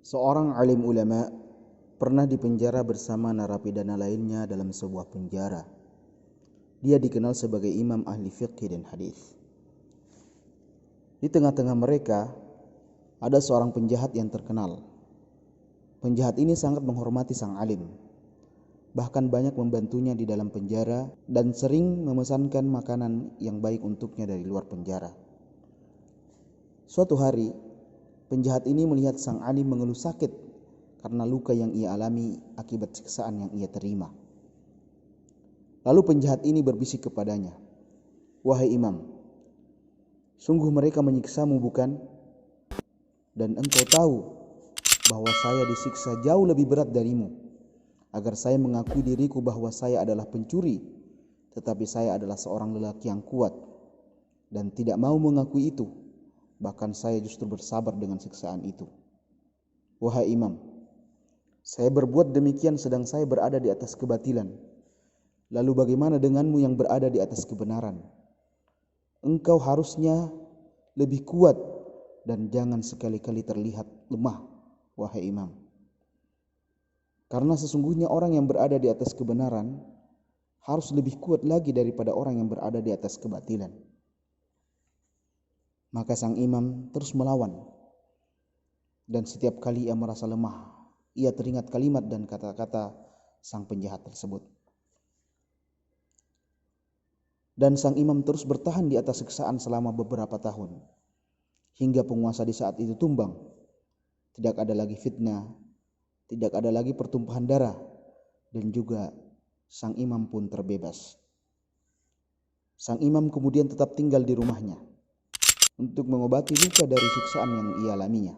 Seorang alim ulama pernah dipenjara bersama narapidana lainnya dalam sebuah penjara. Dia dikenal sebagai imam ahli fiqh dan hadis. Di tengah-tengah mereka ada seorang penjahat yang terkenal. Penjahat ini sangat menghormati sang alim, bahkan banyak membantunya di dalam penjara dan sering memesankan makanan yang baik untuknya dari luar penjara. Suatu hari, penjahat ini melihat sang alim mengeluh sakit karena luka yang ia alami akibat siksaan yang ia terima. Lalu penjahat ini berbisik kepadanya, "Wahai imam, sungguh mereka menyiksamu bukan? Dan engkau tahu bahwa saya disiksa jauh lebih berat darimu, agar saya mengakui diriku bahwa saya adalah pencuri, tetapi saya adalah seorang lelaki yang kuat dan tidak mau mengakui itu. Bahkan saya justru bersabar dengan siksaan itu. Wahai imam, saya berbuat demikian sedang saya berada di atas kebatilan. Lalu bagaimana denganmu yang berada di atas kebenaran? Engkau harusnya lebih kuat dan jangan sekali-kali terlihat lemah, wahai imam. Karena sesungguhnya orang yang berada di atas kebenaran harus lebih kuat lagi daripada orang yang berada di atas kebatilan." Maka sang imam terus melawan, dan setiap kali ia merasa lemah, ia teringat kalimat dan kata-kata sang penjahat tersebut. Dan sang imam terus bertahan di atas siksaan selama beberapa tahun, hingga penguasa di saat itu tumbang. Tidak ada lagi fitnah, tidak ada lagi pertumpahan darah, dan juga sang imam pun terbebas. Sang imam kemudian tetap tinggal di rumahnya untuk mengobati luka dari siksaan yang ia alaminya.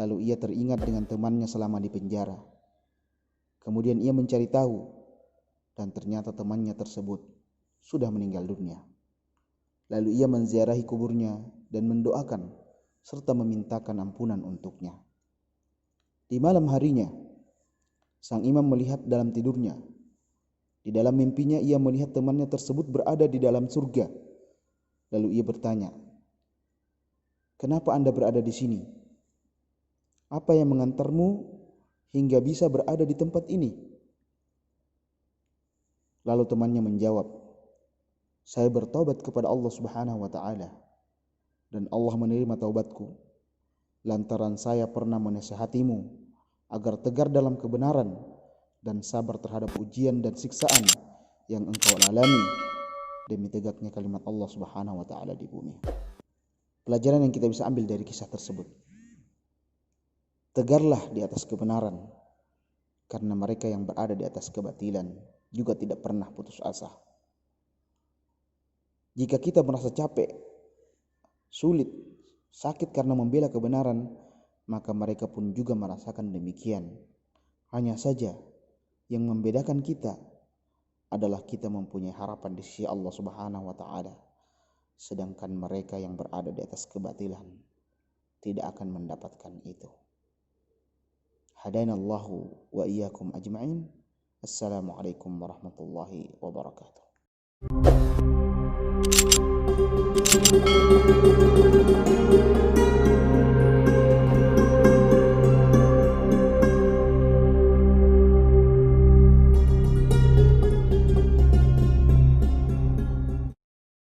Lalu ia teringat dengan temannya selama di penjara. Kemudian ia mencari tahu, dan ternyata temannya tersebut sudah meninggal dunia. Lalu ia menziarahi kuburnya dan mendoakan serta memintakan ampunan untuknya. Di malam harinya, sang imam melihat dalam tidurnya. Di dalam mimpinya ia melihat temannya tersebut berada di dalam surga. Lalu ia bertanya, "Kenapa Anda berada di sini? Apa yang mengantarmu hingga bisa berada di tempat ini?" Lalu temannya menjawab, "Saya bertaubat kepada Allah Subhanahu wa Ta'ala, dan Allah menerima taubatku lantaran saya pernah menasihatimu agar tegar dalam kebenaran dan sabar terhadap ujian dan siksaan yang engkau alami demi tegaknya kalimat Allah Subhanahu wa Ta'ala di bumi." Pelajaran yang kita bisa ambil dari kisah tersebut: tegarlah di atas kebenaran, karena mereka yang berada di atas kebatilan juga tidak pernah putus asa. Jika kita merasa capek, sulit, sakit karena membela kebenaran, maka mereka pun juga merasakan demikian. Hanya saja yang membedakan kita adalah kita mempunyai harapan di sisi Allah Subhanahu wa Ta'ala, sedangkan mereka yang berada di atas kebatilan tidak akan mendapatkan itu. Hadainallahu wa iyyakum ajma'in. Assalamualaikum warahmatullahi wabarakatuh.